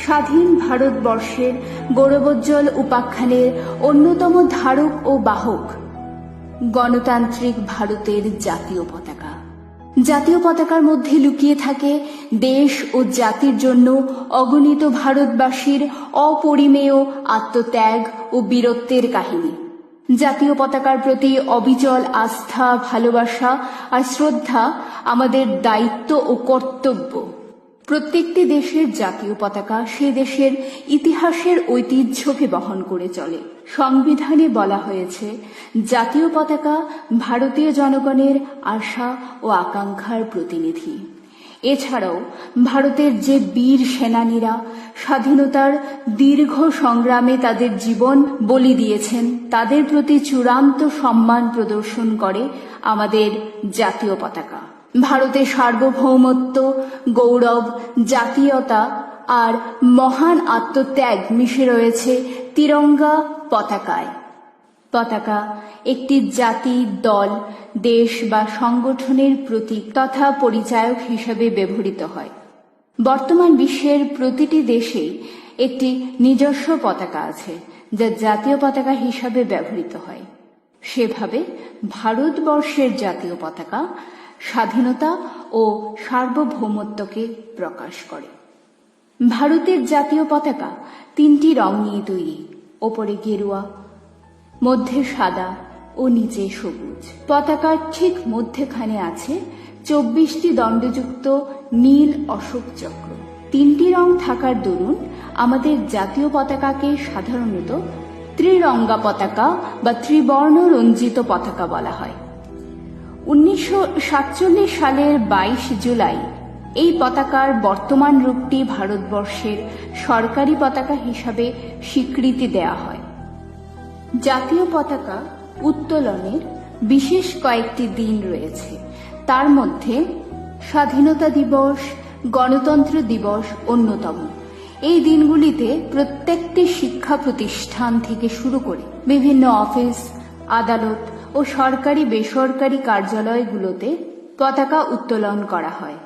স্বাধীন ভারতবর্ষের গৌরবোজ্জ্বল উপাখ্যানের অন্যতম ধারক ও বাহক গণতান্ত্রিক ভারতের জাতীয় পতাকা। জাতীয় পতাকার মধ্যে লুকিয়ে থাকে দেশ ও জাতির জন্য অগণিত ভারতবাসীর অপরিমেয় আত্মত্যাগ ও বীরত্বের কাহিনী। জাতীয় পতাকার প্রতি অবিচল আস্থা, ভালোবাসা আর শ্রদ্ধা আমাদের দায়িত্ব ও কর্তব্য। প্রত্যেকটি দেশের জাতীয় পতাকা সে দেশের ইতিহাসের ঐতিহ্যকে বহন করে চলে। সংবিধানে বলা হয়েছে, জাতীয় পতাকা ভারতীয় জনগণের আশা ও আকাঙ্ক্ষার প্রতিনিধি। এছাড়াও ভারতের যে বীর সেনানীরা স্বাধীনতার দীর্ঘ সংগ্রামে তাদের জীবন বলি দিয়েছেন, তাদের প্রতি চূড়ান্ত সম্মান প্রদর্শন করে আমাদের জাতীয় পতাকা। ভারতের সার্বভৌমত্ব, গৌরব, জাতীয়তা আর মহান আত্মত্যাগ মিশে রয়েছে তিরঙ্গা পতাকায়। পতাকা একটি জাতি, দল, দেশ বা সংগঠনের প্রতীক তথা পরিচায়ক হিসেবে ব্যবহৃত হয়। বর্তমান বিশ্বের প্রতিটি দেশেই একটি নিজস্ব পতাকা আছে, যা জাতীয় পতাকা হিসাবে ব্যবহৃত হয়। সেভাবে ভারতবর্ষের জাতীয় পতাকা স্বাধীনতা ও সার্বভৌমত্বকে প্রকাশ করে। ভারতের জাতীয় পতাকা 3টি রং নিয়ে তৈরি, ওপরে গেরুয়া, মধ্যে সাদা ও নিচে সবুজ। পতাকার ঠিক মধ্যখানে আছে 24টি দণ্ডযুক্ত নীল অশোক চক্র। 3টি রং থাকার দরুন আমাদের জাতীয় পতাকাকে সাধারণত ত্রিরঙ্গা পতাকা বা ত্রিবর্ণ রঞ্জিত পতাকা বলা হয়। 1947 সালের 22 জুলাই এই পতাকার বর্তমান রূপটি ভারতবর্ষের সরকারি পতাকা হিসাবে স্বীকৃতি দেয়া হয়। জাতীয় পতাকা উত্তোলনের বিশেষ কয়েকটি দিন রয়েছে। তার মধ্যে স্বাধীনতা দিবস, গণতন্ত্র দিবস অন্যতম। এই দিনগুলিতে প্রত্যেকটি শিক্ষা প্রতিষ্ঠান থেকে শুরু করে বিভিন্ন অফিস, আদালত ও সরকারি বেসরকারি কার্যালয়গুলোতে পতাকা উত্তোলন করা হয়।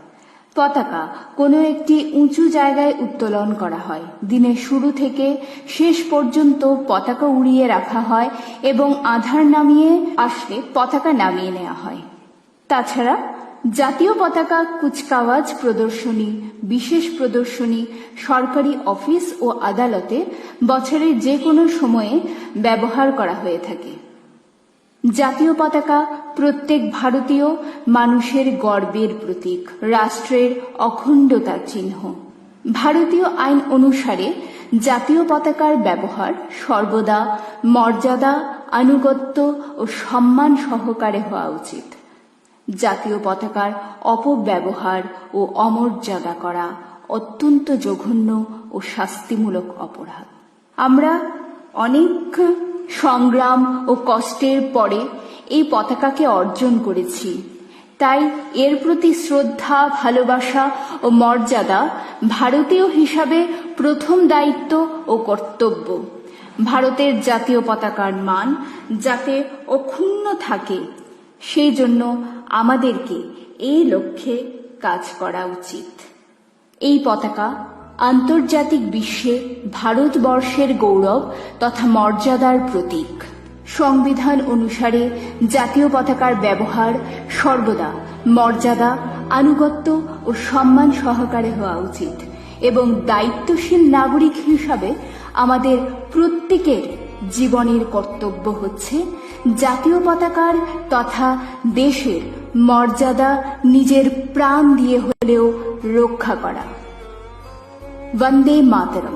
পতাকা কোনো একটি উঁচু জায়গায় উত্তোলন করা হয়। দিনের শুরু থেকে শেষ পর্যন্ত পতাকা উড়িয়ে রাখা হয় এবং আধার নামিয়ে আসলে পতাকা নামিয়ে নেওয়া হয়। তাছাড়া জাতীয় পতাকা কুচকাওয়াজ প্রদর্শনী, বিশেষ প্রদর্শনী, সরকারি অফিস ও আদালতে বছরের যে কোনো সময়ে ব্যবহার করা হয়ে থাকে। জাতীয় পতাকা প্রত্যেক ভারতীয় মানুষের গর্বের প্রতীক, রাষ্ট্রের অখণ্ডতার চিহ্ন। ভারতীয় আইন অনুসারে জাতীয় পতাকার ব্যবহার সর্বদা মর্যাদা, আনুগত্য ও সম্মান সহকারে হওয়া উচিত। জাতীয় পতাকার অপব্যবহার ও অমর্যাদা করা অত্যন্ত জঘন্য ও শাস্তিমূলক অপরাধ। আমরা অনেক সংগ্রাম ও কষ্টের পরে এই পতাকাকে অর্জন করেছি, তাই এর প্রতি শ্রদ্ধা, ভালোবাসা ও মর্যাদা ভারতীয় হিসাবে প্রথম দায়িত্ব ও কর্তব্য। ভারতের জাতীয় পতাকার মান যাতে অক্ষুণ্ণ থাকে, সেই জন্য আমাদেরকে এই লক্ষ্যে কাজ করা উচিত। এই পতাকা আন্তর্জাতিক বিশ্বে ভারতবর্ষের গৌরব তথা মর্যাদার প্রতীক। সংবিধান অনুসারে জাতীয় পতাকার ব্যবহার সর্বদা মর্যাদা, আনুগত্য ও সম্মান সহকারে হওয়া উচিত এবং দায়িত্বশীল নাগরিক হিসাবে আমাদের প্রত্যেকের জীবনের কর্তব্য হচ্ছে জাতীয় পতাকার তথা দেশের মর্যাদা নিজের প্রাণ দিয়ে হলেও রক্ষা করা। वंदे मातरम।